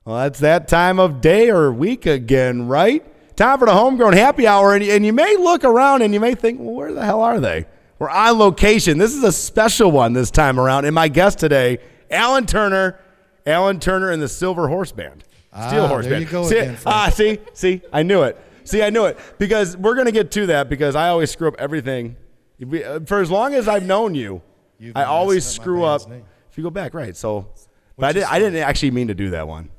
Well, that's that time of day or week again, right? Time for the Homegrown Happy Hour, and you may look around and you may think, well, where the hell are they? We're on location. This is a special one this time around, and my guest today, Alan Turner and the Silver Horse Band. Steel Horse there Band. You go again, see, I knew it. Because we're going to get to that because I always screw up everything. For as long as I've known you, I always screw up. If you go back, right. So, but I didn't actually mean to do that one.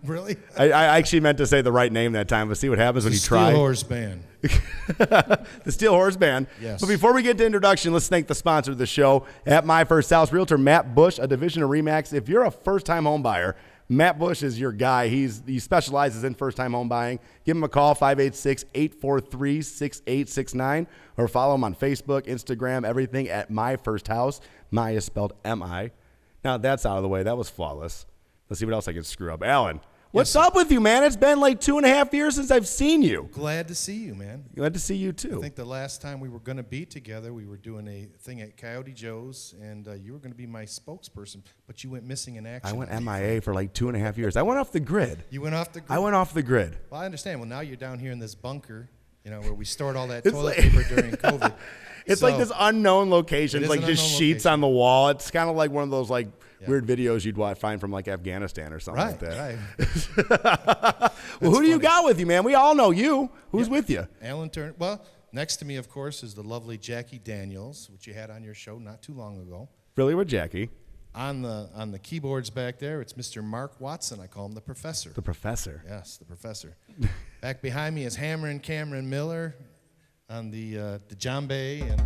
Really? I actually meant to say the right name that time, but see what happens when you try. Steel Horse Band. The Steel Horse Band. Yes. But before we get to introduction, let's thank the sponsor of the show, At My First House, Realtor Matt Bush, a division of RE/MAX. If you're a first-time home buyer, Matt Bush is your guy. He specializes in first-time home buying. Give him a call, 586-843-6869, or follow him on Facebook, Instagram, everything at My First House. My is spelled M-I. Now that's out of the way. That was flawless. Let's see what else I can screw up. Alan, what's up with you, man? It's been like 2.5 years since I've seen you. Glad to see you, man. Glad to see you, too. I think the last time we were going to be together, we were doing a thing at Coyote Joe's, and you were going to be my spokesperson, but you went missing in action. I went MIA for like 2.5 years. I went off the grid. You went off the grid? I went off the grid. Well, I understand. Well, now you're down here in this bunker, where we stored all that toilet paper during COVID. It's like this unknown location. It's like just sheets on the wall. It's kind of like one of those weird videos you'd find from like Afghanistan or something like that. Right. Well, who do you got with you, man? We all know you. Who's with you? Alan Turner. Well, next to me, of course, is the lovely Jackie Daniels, which you had on your show not too long ago. Really, with Jackie? On the keyboards back there, it's Mr. Mark Watson. I call him the Professor. The Professor. Yes, the Professor. Back behind me is Hammer and Cameron Miller on the djembe and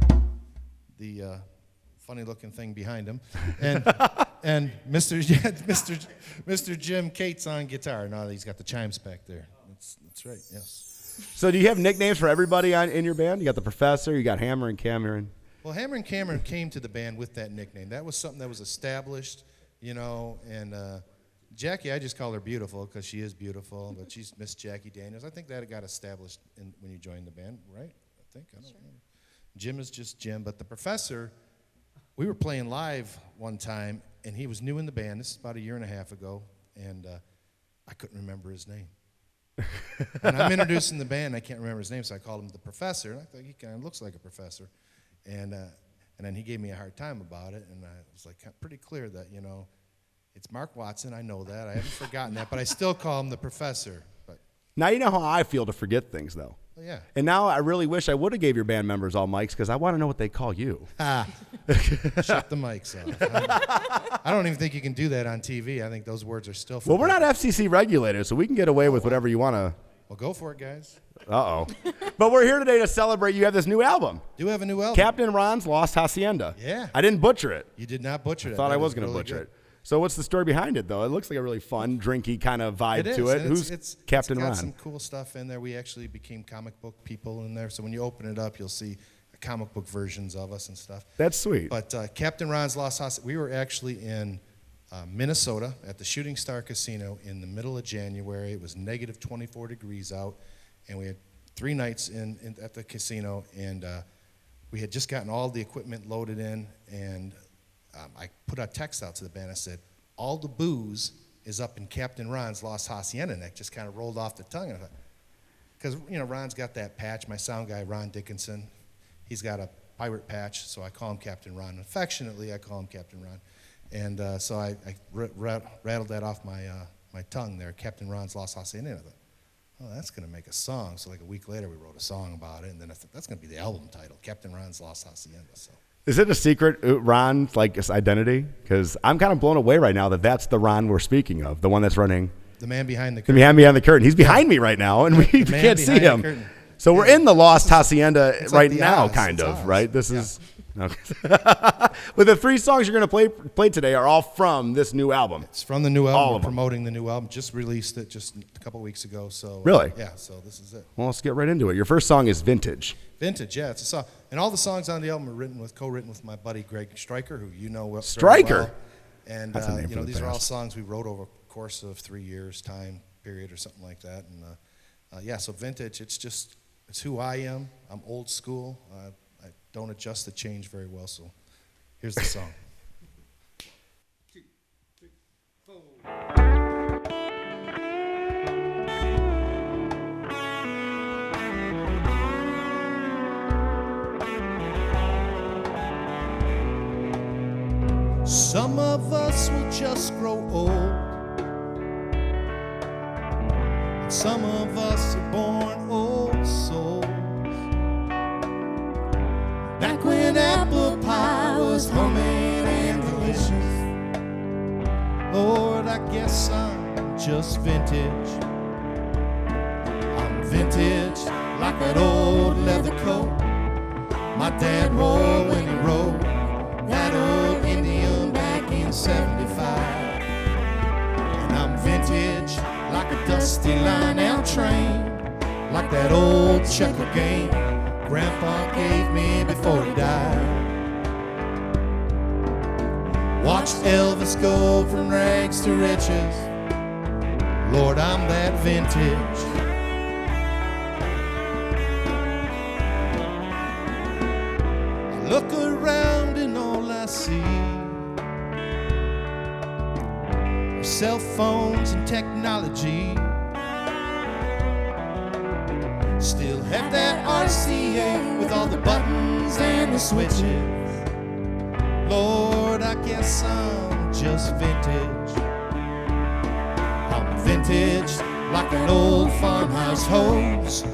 the funny-looking thing behind him, and Mr. Jim Cates on guitar. Now he's got the chimes back there. That's right. Yes. So do you have nicknames for everybody in your band? You got the Professor. You got Hammer and Cameron. Well, Hammer and Cameron came to the band with that nickname. That was something that was established, and Jackie, I just call her Beautiful because she is beautiful, but she's Miss Jackie Daniels. I think that got established when you joined the band, right? I don't remember. Jim is just Jim, but the Professor, we were playing live one time, and he was new in the band. This is about 1.5 years ago, and I couldn't remember his name. And I'm introducing the band, I can't remember his name, so I called him the Professor. And I thought he kind of looks like a professor. And then he gave me a hard time about it, and I was like pretty clear that, it's Mark Watson. I know that. I haven't forgotten that, but I still call him the Professor. But now you know how I feel to forget things, though. Well, yeah. And now I really wish I would have gave your band members all mics because I want to know what they call you. Shut the mics off. I don't even think you can do that on TV. I think those words are still forbidden. Well, we're not FCC regulated, so we can get away with whatever you want to. Well, go for it, guys. Uh-oh. But we're here today to celebrate. You have this new album. Do have a new album. Captain Ron's Lost Hacienda. Yeah. I didn't butcher it. You did not butcher it. I thought I was going to butcher it. So what's the story behind it, though? It looks like a really fun, drinky kind of vibe to it. Who's Captain Ron? It's got some cool stuff in there. We actually became comic book people in there. So when you open it up, you'll see comic book versions of us and stuff. That's sweet. But Captain Ron's Lost Hacienda, we were actually in Minnesota at the Shooting Star Casino in the middle of January. It was negative 24 degrees out, and we had 3 nights at the casino, and we had just gotten all the equipment loaded in, and I put a text out to the band. I said, all the booze is up in Captain Ron's Lost Hacienda, and that just kind of rolled off the tongue. Because, Ron's got that patch. My sound guy, Ron Dickinson, he's got a pirate patch, so I call him Captain Ron. Affectionately, I call him Captain Ron. And so I rattled that off my tongue there, Captain Ron's Lost Hacienda. And I thought, oh, that's going to make a song. So like a week later, we wrote a song about it, and then I thought, that's going to be the album title, Captain Ron's Lost Hacienda. So. Is it a secret, Ron, his identity? Because I'm kind of blown away right now that that's the Ron we're speaking of, the one that's running. The man behind the curtain. The man behind the curtain. He's behind me right now, and we can't see him. So we're in the Lost Hacienda right now, kind of, right? This is... Okay. But the 3 songs you're going to play today are all from this new album. It's from the new album. All of them. We're promoting the new album. Just released it just a couple weeks ago. So really? Yeah, so this is it. Well, let's get right into it. Your first song is Vintage. Vintage, yeah. It's a song. And all the songs on the album are co-written with my buddy Greg Stryker, who you know Stryker? Well. And these are all songs we wrote over a course of 3 years time period or something like that. And so Vintage, it's who I am. I'm old school. I don't adjust to change very well, so here's the song. 2, 3, 4. Some of us will just grow old, and some of us are born old souls. Back when apple pie was homemade and delicious, Lord, I guess I'm just vintage. I'm vintage like that old leather coat my dad wore when he rode that old Indian back in '75. And I'm vintage like a dusty line-out train, like that old checker game Grandpa gave me before he died. Watched Elvis go from rags to riches. Lord, I'm that vintage. I look around and all I see are cell phones and technology. Still have that RCA with all the buttons and the switches. Lord, I guess I'm just vintage. I'm vintage like an old farmhouse hose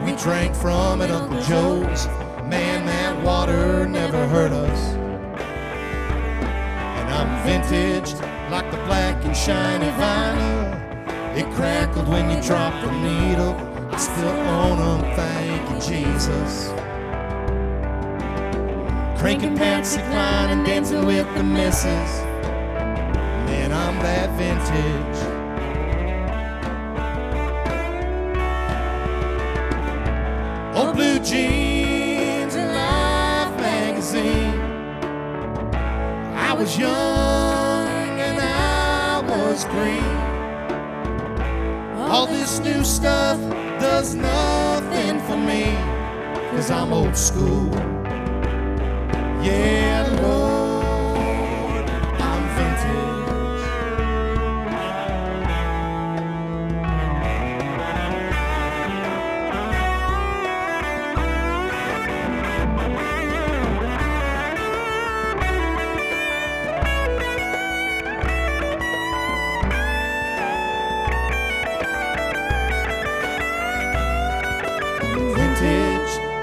we drank from at Uncle Joe's. Man, that water never hurt us. And I'm vintage like the black and shiny vinyl. It crackled when you dropped the needle. I still own them, thank you, Jesus. Cranking Patsy Cline and dancing with the missus. Man, I'm that vintage. Old blue jeans and Life magazine. I was young and I was green. All this new stuff does nothing for me, 'cause I'm old school. Yeah, Lord, I'm vintage.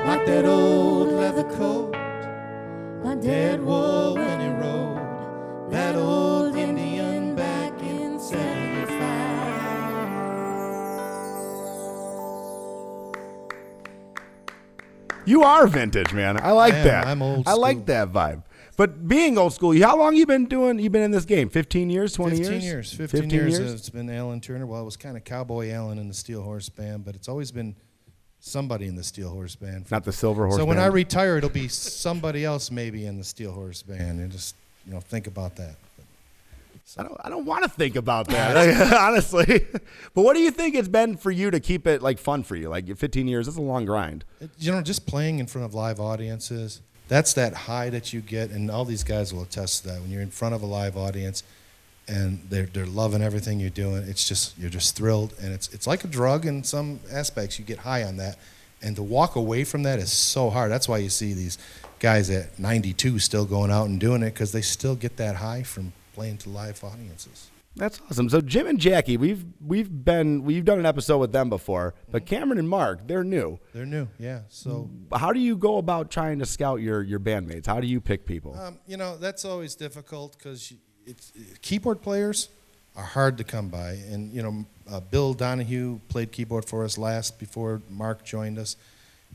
Like that old leather coat my dad wore when he rode that old Indian back in '75. You are vintage, man. I like that. I'm old I school. like that vibe. But being old school, how long you been doing? You been in this game? 15 years, 20 years? 15 years. It's been Alan Turner. Well, it was kind of Cowboy Alan in the Steel Horse Band, but it's always been somebody in the Steel Horse Band. Not the Silver Horse So Band. when I retire, it'll be somebody else maybe in the Steel Horse Band. And just, think about that. I don't want to think about that, honestly. But what do you think it's been for you to keep it fun for you? 15 years, that's a long grind. Just playing in front of live audiences, that's that high that you get, and all these guys will attest to that. When you're in front of a live audience and they're loving everything you're doing, you're just thrilled, and it's like a drug in some aspects. You get high on that, and to walk away from that is so hard. That's why you see these guys at 92 still going out and doing it, because they still get that high from playing to live audiences. That's awesome. So Jim and Jackie, we've done an episode with them before, but Cameron and Mark, they're new. They're new, yeah. So how do you go about trying to scout your bandmates? How do you pick people? That's always difficult, because keyboard players are hard to come by. And Bill Donahue played keyboard for us before Mark joined us,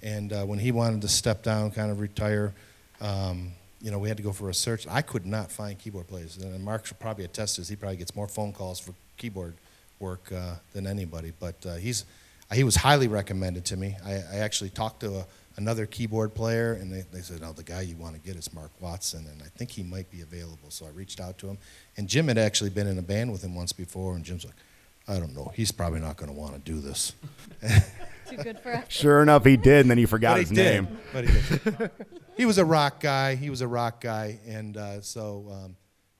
and when he wanted to step down, kind of retire, we had to go for a search. I could not find keyboard players. And Mark should probably attest to this. He probably gets more phone calls for keyboard work than anybody. But he was highly recommended to me. I actually talked to another keyboard player, and they said, the guy you want to get is Mark Watson, and I think he might be available. So I reached out to him. And Jim had actually been in a band with him once before, and Jim's like, I don't know. He's probably not going to want to do this. Too good for us. Sure enough, he did, and then he forgot his name. But he did. He was a rock guy, and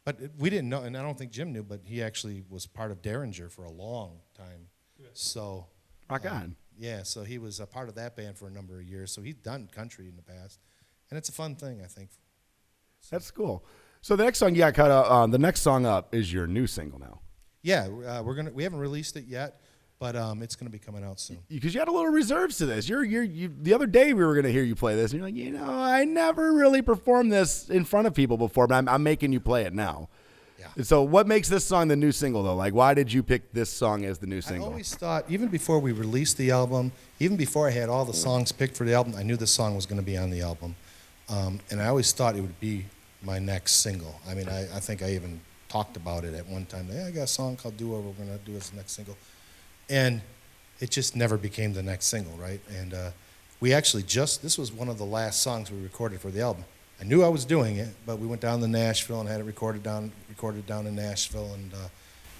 but we didn't know, and I don't think Jim knew, but he actually was part of Derringer for a long time. So rock on. Yeah, so he was a part of that band for a number of years. So he's done country in the past, and it's a fun thing, I think. That's cool. So the next song you got cut out. The next song up is your new single now. Yeah, we haven't released it yet, but it's gonna be coming out soon. Because you had a little reserves to this. The other day we were gonna hear you play this, and you're like, I never really performed this in front of people before, but I'm making you play it now. Yeah. So what makes this song the new single though? Like, why did you pick this song as the new single? I always thought, even before we released the album, even before I had all the songs picked for the album, I knew this song was gonna be on the album, and I always thought it would be my next single. I mean, I think I even talked about it at one time. Hey, I got a song called Do Over, we're going to do as the next single. And it just never became the next single, right? And we actually this was one of the last songs we recorded for the album. I knew I was doing it, but we went down to Nashville and had it recorded down in Nashville. And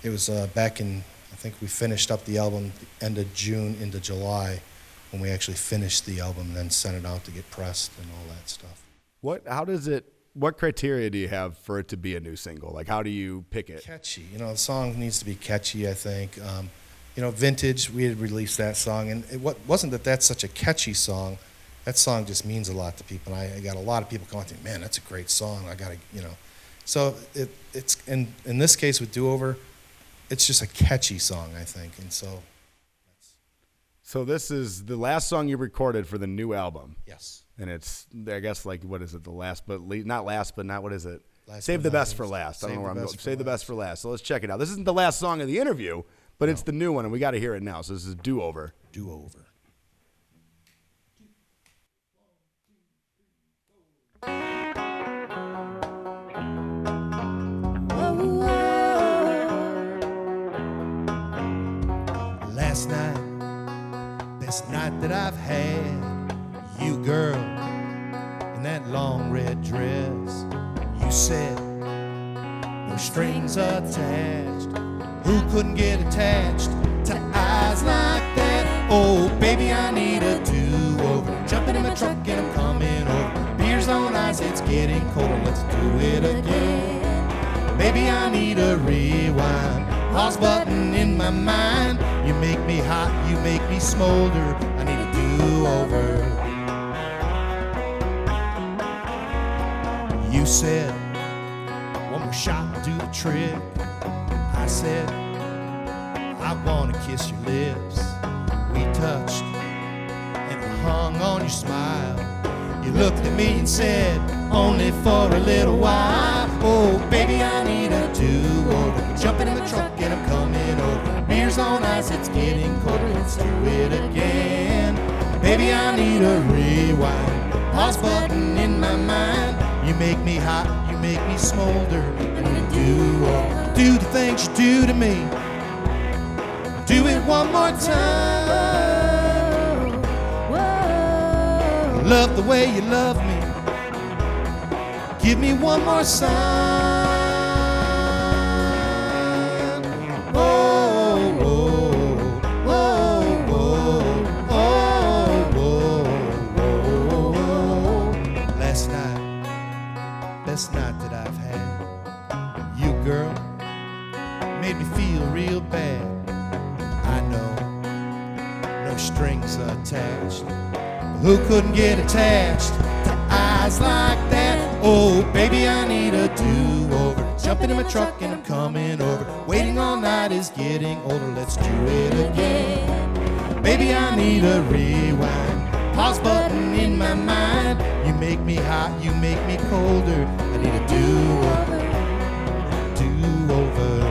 it was back in, I think we finished up the album the end of June into July when we actually finished the album and then sent it out to get pressed and all that stuff. What criteria do you have for it to be a new single? Like, how do you pick it? Catchy. The song needs to be catchy, I think. Vintage, we had released that song, and it wasn't that that's such a catchy song. That song just means a lot to people. And I got a lot of people coming to me, man, that's a great song. I got to, So it's in this case with Do Over, it's just a catchy song, I think. And so. So this is the last song you recorded for the new album. Yes. And it's, I guess, like, what is it? What is it? Last Save but the not best least. for last. I don't know where I'm Save the going. best Save for the best last. for last. So let's check it out. This isn't the last song of the interview, but it's the new one, and we got to hear it now. So this is Do Over. Do Over. Last night, best night that I've had. You girl, in that long red dress. You said, no strings attached. Who couldn't get attached to eyes like that? Oh, baby, I need a do-over. Jumping in my truck and I'm coming over. Beer's on ice, it's getting colder. Let's do it again. Baby, I need a rewind. Pause button in my mind. You make me hot, you make me smolder. I need a do-over. You said, one more shot will do the trick. I said, I want to kiss your lips. We touched and I hung on your smile. You looked at me and said, only for a little while. Oh, baby, I need a do-over. Jumping in the truck and I'm coming over. Beer's on ice, it's getting colder. Let's do it again. Baby, I need a rewind. Pause button in my mind. You make me hot, you make me smolder. I need a do-over. Do the things you do to me. Do it one more time. Love the way you love me. Give me one more sign. Oh, oh, oh, oh, oh, oh, oh. Last night, best night that I've had. You, girl, made me feel real bad. I know, no strings attached. Who couldn't get attached to eyes like that? Oh, baby, I need a do-over. Jumping in my truck and I'm coming over. Waiting all night is getting older. Let's do it again. Baby, I need a rewind. Pause button in my mind. You make me hot, you make me colder. I need a do-over. Do-over.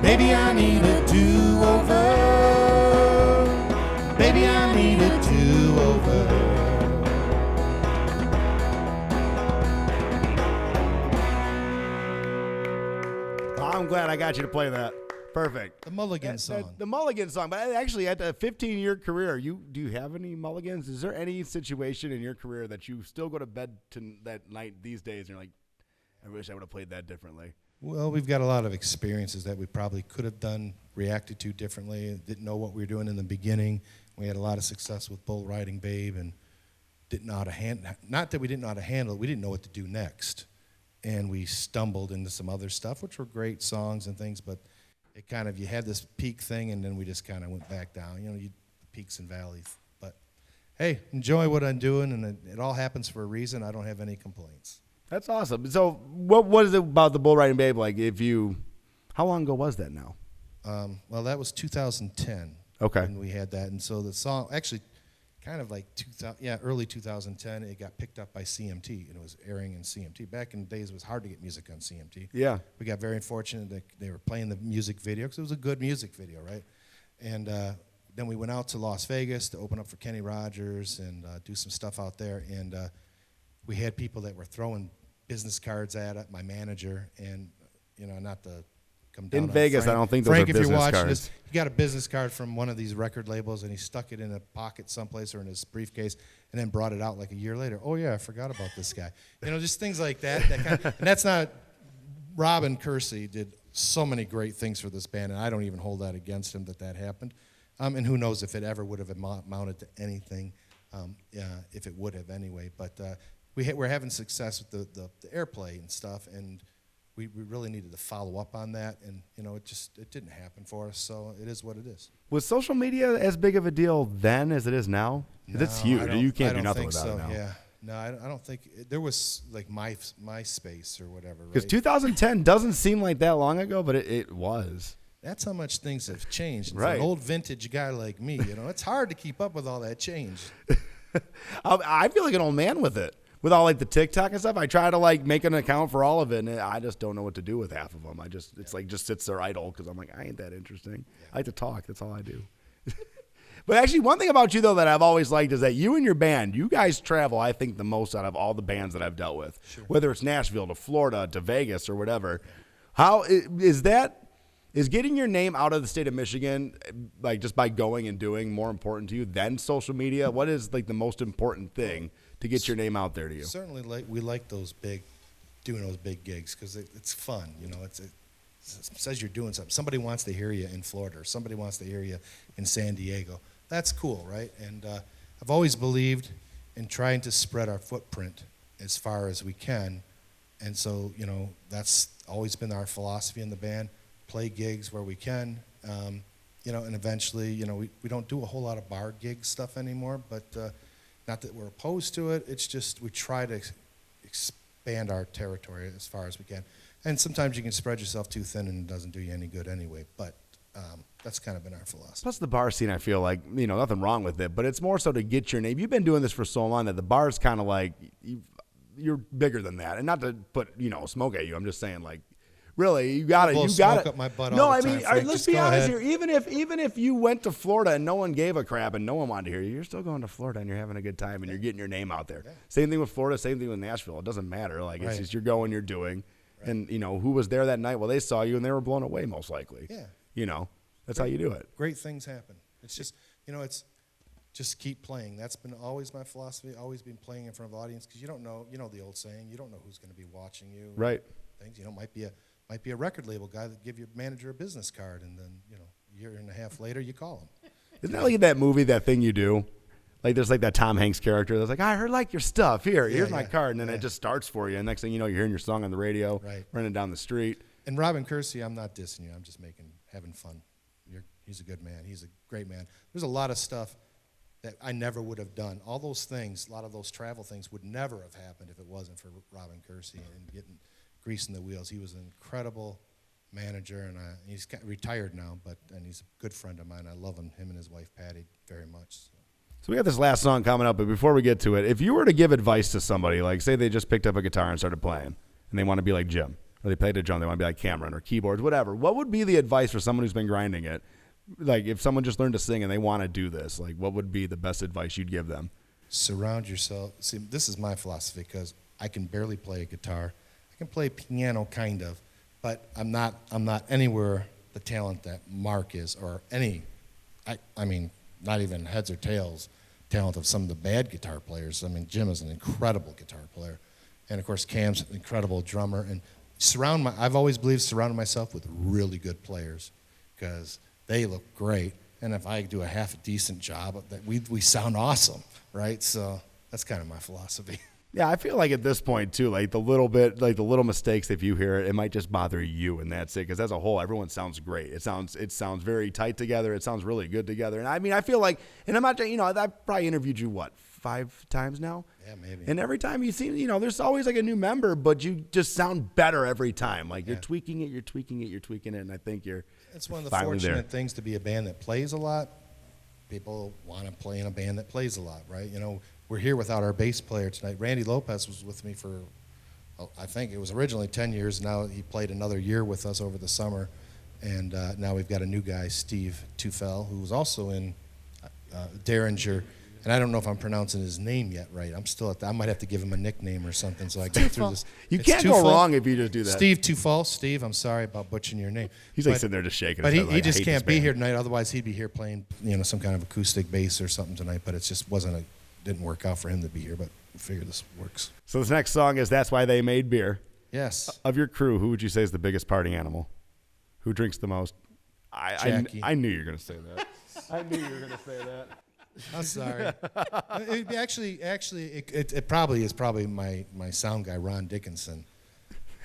Baby, I need a do-over. Baby, I need a do-over. I'm glad I got you to play that. Perfect. The Mulligan song. The Mulligan song. But actually, at a 15-year career, do you have any mulligans? Is there any situation in your career that you still go to bed that night these days and you're like, I wish I would have played that differently? Well, we've got a lot of experiences that we probably could have done, reacted to differently, didn't know what we were doing in the beginning. We had a lot of success with Bull Riding Babe and didn't know how to handle, not that we didn't know how to handle it, we didn't know what to do next. And we stumbled into some other stuff, which were great songs and things, but it kind of, you had this peak thing and then we just kind of went back down, peaks and valleys. But hey, enjoy what I'm doing, and it all happens for a reason. I don't have any complaints. That's awesome. So what is it about the bull riding babe? Like how long ago was that now? Well, that was 2010. Okay. When we had that. And so the song, actually, kind of like early 2010, it got picked up by CMT, and it was airing in CMT. Back in the days, it was hard to get music on CMT. Yeah. We got very fortunate that they were playing the music video, because it was a good music video, right? And then we went out to Las Vegas to open up for Kenny Rogers and do some stuff out there. And we had people that were throwing business cards at it, my manager, and, not to come down In on Vegas, Frank. I don't think those Frank, are if you're business watching cards. this, he got a business card from one of these record labels, and he stuck it in a pocket someplace or in his briefcase, and then brought it out like a year later. Oh yeah, I forgot about this guy. Just things like that. And that's not. Robin Kersey did so many great things for this band, and I don't even hold that against him that happened. And who knows if it ever would have amounted to anything, if it would have anyway. But we're having success with the airplay and stuff, and we really needed to follow up on that, and it didn't happen for us. So it is what it is. Was social media as big of a deal then as it is now? No, It's huge. You can't do nothing think without so. it now. Yeah. No, I don't think there was like MySpace or whatever. Because Right? 2010 doesn't seem like that long ago, but it was. That's how much things have changed. And Right. For an old vintage guy like me, it's hard to keep up with all that change. I feel like an old man with it. With all like the TikTok and stuff, I try to like make an account for all of it, and I just don't know what to do with half of them. It's like just sits there idle because I'm like, I ain't that interesting. I like to talk. That's all I do. But actually, one thing about you though that I've always liked is that you and your band, you guys travel, I think, the most out of all the bands that I've dealt with. Sure. Whether it's Nashville to Florida to Vegas or whatever. How is that? Is getting your name out of the state of Michigan, like just by going and doing, more important to you than social media? What is like the most important thing to get your name out there to you? Certainly, we like doing those big gigs because it's fun. It says you're doing something. Somebody wants to hear you in Florida, or somebody wants to hear you in San Diego. That's cool, right? And I've always believed in trying to spread our footprint as far as we can, and so that's always been our philosophy in the band. Play gigs where we can, and eventually, we don't do a whole lot of bar gig stuff anymore, but not that we're opposed to it. It's just we try to expand our territory as far as we can. And sometimes you can spread yourself too thin and it doesn't do you any good anyway, but that's kind of been our philosophy. Plus the bar scene, I feel like, nothing wrong with it, but it's more so to get your name. You've been doing this for so long that the bar's kind of like, you're bigger than that. And not to put, smoke at you. I'm just saying, like, really, you got smoke up my butt No, all I the mean, time, Frank. let's Just be go honest ahead. here. Even if you went to Florida and no one gave a crap and no one wanted to hear you, you're still going to Florida and you're having a good time and you're getting your name out there. Yeah. Same thing with Florida, same thing with Nashville. It doesn't matter. Like, it's just you're going, you're doing. Right. And, who was there that night? Well, they saw you and they were blown away most likely. Yeah. That's how you do it. Great things happen. It's just, it's just keep playing. That's been always my philosophy, always been playing in front of the audience, because you don't know, the old saying, you don't know who's going to be watching you. Right. Things, might be a record label guy that give your manager a business card, and then, a year and a half later, you call him. Isn't that like that movie, That Thing You Do? Like there's like that Tom Hanks character that's like, I heard like your stuff. Here's my card. And then it just starts for you. And next thing you know, you're hearing your song on the radio, running down the street. And Robin Kersey, I'm not dissing you. I'm just having fun. He's a good man. He's a great man. There's a lot of stuff that I never would have done. All those things, a lot of those travel things would never have happened if it wasn't for Robin Kersey and greasing the wheels. He was an incredible manager, and he's retired now, and he's a good friend of mine. I love him and his wife, Patty, very much. So we got this last song coming up, but before we get to it, if you were to give advice to somebody, like say they just picked up a guitar and started playing, and they want to be like Jim, or they played a drum, they want to be like Cameron, or keyboards, whatever, what would be the advice for someone who's been grinding it? Like if someone just learned to sing and they want to do this, like what would be the best advice you'd give them? Surround yourself. See, this is my philosophy, because I can barely play a guitar. I can play piano kind of, but I'm not anywhere the talent that Mark is, or I mean, not even heads or tails talent of some of the bad guitar players. I mean, Jim is an incredible guitar player, and of course Cam's an incredible drummer. And I've always believed surrounding myself with really good players, because they look great, and if I do a half decent job, that we sound awesome, right? So that's kind of my philosophy. Yeah, I feel like at this point too, like the little mistakes, if you hear it might just bother you, and that's it. Because as a whole, everyone sounds great. It sounds very tight together. It sounds really good together. And I mean, I feel like, and I'm not, I probably interviewed you 5 times now. Yeah, maybe. And every time you see, there's always like a new member, but you just sound better every time. Like you're tweaking it, and I think you're. It's one of the finally fortunate things to be a band that plays a lot. People want to play in a band that plays a lot, right? We're here without our bass player tonight. Randy Lopez was with me for, I think it was originally 10 years. Now he played another year with us over the summer. And now we've got a new guy, Steve Tufel, who's also in Derringer. And I don't know if I'm pronouncing his name yet right. I'm still I might have to give him a nickname or something so I get through this. You can't go wrong if you just do that. Steve Tufel. Steve, I'm sorry about butchering your name. He's like sitting there just shaking But his head he like, just I hate can't this be band. here tonight. Otherwise, he'd be here playing some kind of acoustic bass or something tonight. But it just didn't work out for him to be here. But we figure this works. So this next song is That's Why They Made Beer. Yes. Of your crew, who would you say is the biggest partying animal? Who drinks the most? Jackie. I knew you were going to say that. I knew you were going to say that. I'm sorry. It probably is my sound guy, Ron Dickinson.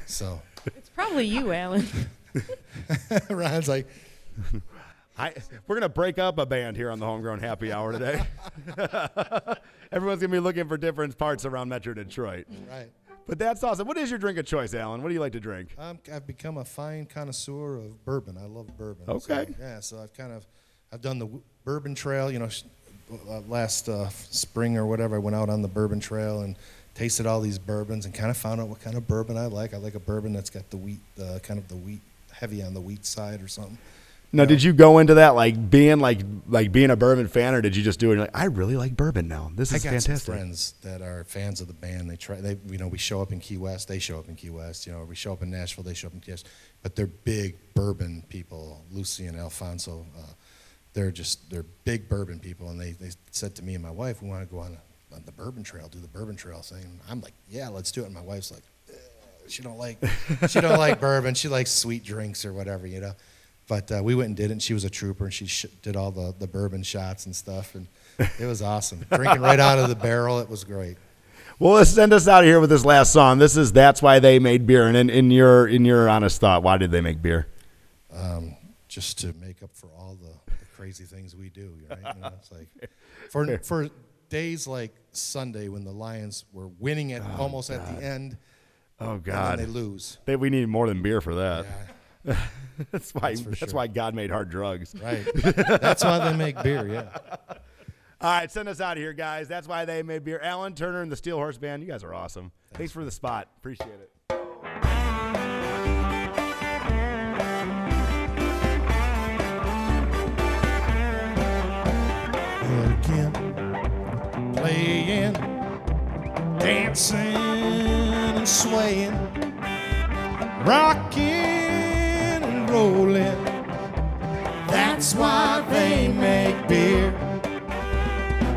So It's probably you, Alan. Ron's like, we're going to break up a band here on the Homegrown Happy Hour today. Everyone's going to be looking for different parts around Metro Detroit. right. But that's awesome. What is your drink of choice, Alan? What do you like to drink? I've become a fine connoisseur of bourbon. I love bourbon. Okay. So I've done the bourbon trail. Last spring or whatever, I went out on the bourbon trail and tasted all these bourbons and kind of found out what kind of bourbon I like. I like a bourbon that's got the wheat, heavy on the wheat side or something. Now, did you go into that being a bourbon fan, or did you just do it? And you're like, I really like bourbon now. This is fantastic. I got some friends that are fans of the band. We show up in Key West. They show up in Key West. We show up in Nashville. They show up in Key West. But they're big bourbon people. Lucy and Alfonso, they're big bourbon people. And they said to me and my wife, we want to go on the bourbon trail, do the bourbon trail thing. And I'm like, yeah, let's do it. And my wife's like, she don't like bourbon. She likes sweet drinks or whatever, But we went and did it, and she was a trooper, and she did all the bourbon shots and stuff, and it was awesome. Drinking right out of the barrel, it was great. Well, let's send us out of here with this last song. This is That's Why They Made Beer. And in your honest thought, why did they make beer? Just to make up for all the crazy things we do, right? It's like for days like Sunday when the Lions were winning it almost at the end. Oh God, and then they lose. We need more than beer for that. Yeah. That's why God made hard drugs. Right. That's why they make beer, yeah. All right, send us out of here, guys. That's why they made beer. Alan Turner and the Steel Horse Band, you guys are awesome. Thanks for the spot. Appreciate it. Again, playing, dancing and swaying, rocking and rolling. That's why they make beer.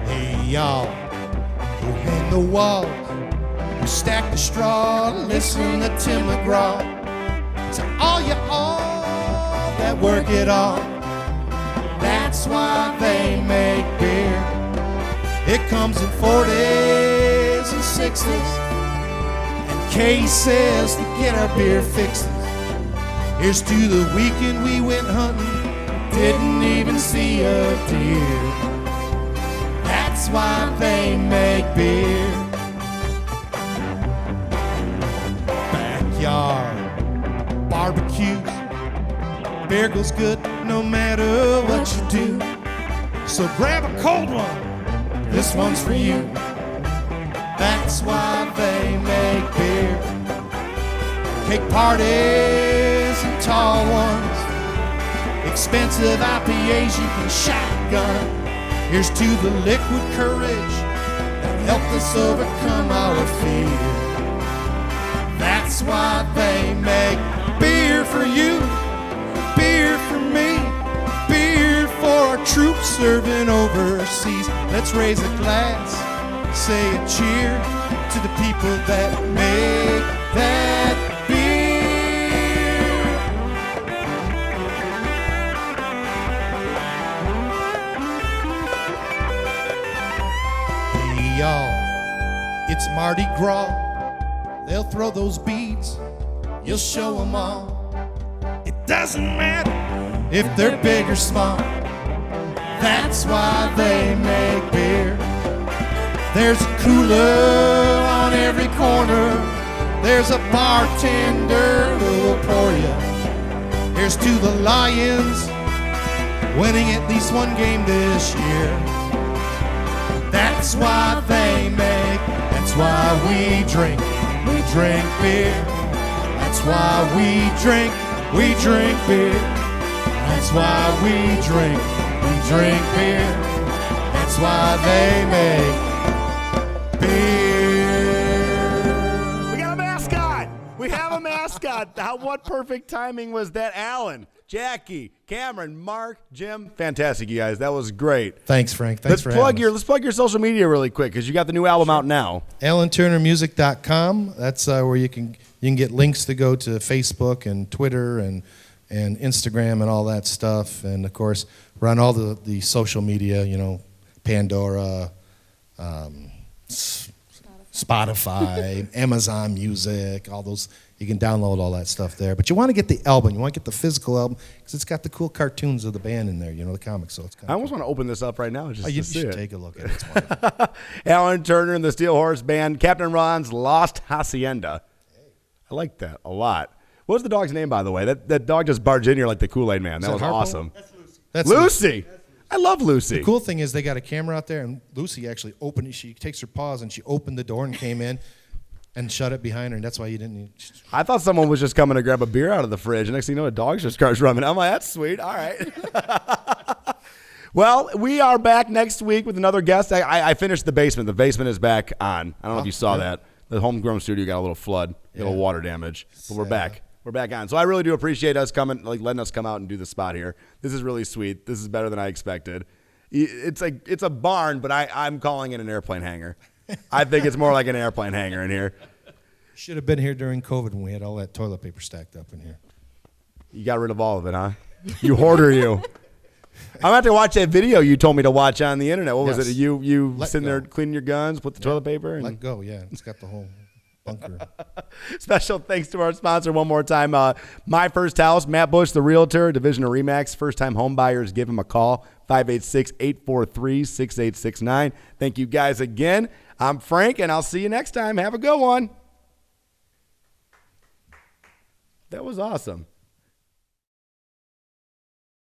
Hey y'all, who hang the walls, who stack the straw, listen to Tim McGraw. To all that work it all, that's why they make beer. It comes in 40s and 60s and cases to get our beer fixes. Here's to the weekend we went hunting, didn't even see a deer. That's why they make beer. Backyard barbecues, beer goes good no matter what you do. So grab a cold one, this one's for you. That's why they make beer. Cake parties and tall ones, expensive IPAs you can shotgun. Here's to the liquid courage that helped us overcome our fear. That's why they make beer for you, beer for me, beer for our troops serving overseas. Let's raise a glass, say a cheer to the people that make that beer. Hey y'all, it's Mardi Gras. They'll throw those beads, you'll show them all. It doesn't matter if they're big or small. That's why they make beer. There's a cooler on every corner. There's a bartender who'll pour you. Here's to the Lions, winning at least one game this year. That's why they make, that's why we drink beer. That's why we drink beer. That's why we drink beer. That's why they make beer. We got a mascot. We have a mascot. What perfect timing was that, Alan? Jackie, Cameron, Mark, Jim. Fantastic, you guys. That was great. Thanks, Frank. Thanks for having us. Let's plug your social media really quick because you got the new album out now. AlanTurnerMusic.com. That's where you can get links to go to Facebook and Twitter and Instagram and all that stuff. And of course, we're on all the social media. Pandora, Spotify, Amazon Music, all those. You can download all that stuff there. But you want to get the album. You want to get the physical album because it's got the cool cartoons of the band in there, the comics. So it's kind of I almost want to open this up right now just you to see should it. take a look at it. It's wonderful. Alan Turner and the Steel Horse Band, Captain Ron's Lost Hacienda. I like that a lot. What was the dog's name, by the way? That dog just barged in here like the Kool-Aid Man. That was Harpo? awesome. That's Lucy. I love Lucy. The cool thing is they got a camera out there, and Lucy actually opened it. She takes her paws, and she opened the door and came in and shut it behind her, and that's why you didn't. I thought someone was just coming to grab a beer out of the fridge. And next thing you know, a dog just starts running. I'm like, that's sweet. All right. Well, we are back next week with another guest. I finished the basement. The basement is back on. I don't know if you saw that. The Homegrown studio got a little flood, a little water damage, but we're back. We're back on. So I really do appreciate us coming, letting us come out and do the spot here. This is really sweet. This is better than I expected. It's a barn, but I'm calling it an airplane hangar. I think it's more like an airplane hangar in here. Should have been here during COVID when we had all that toilet paper stacked up in here. You got rid of all of it, huh? You hoarder, you. I'm going to have to watch that video you told me to watch on the internet. What was it? You sitting there cleaning your guns, put the toilet paper? And let go, yeah. It's got the whole bunker. Special thanks to our sponsor one more time. My First House, Matt Bush, the realtor, Division of Remax. First-time home buyers, give him a call, 586-843-6869. Thank you guys again. I'm Frank, and I'll see you next time. Have a good one. That was awesome.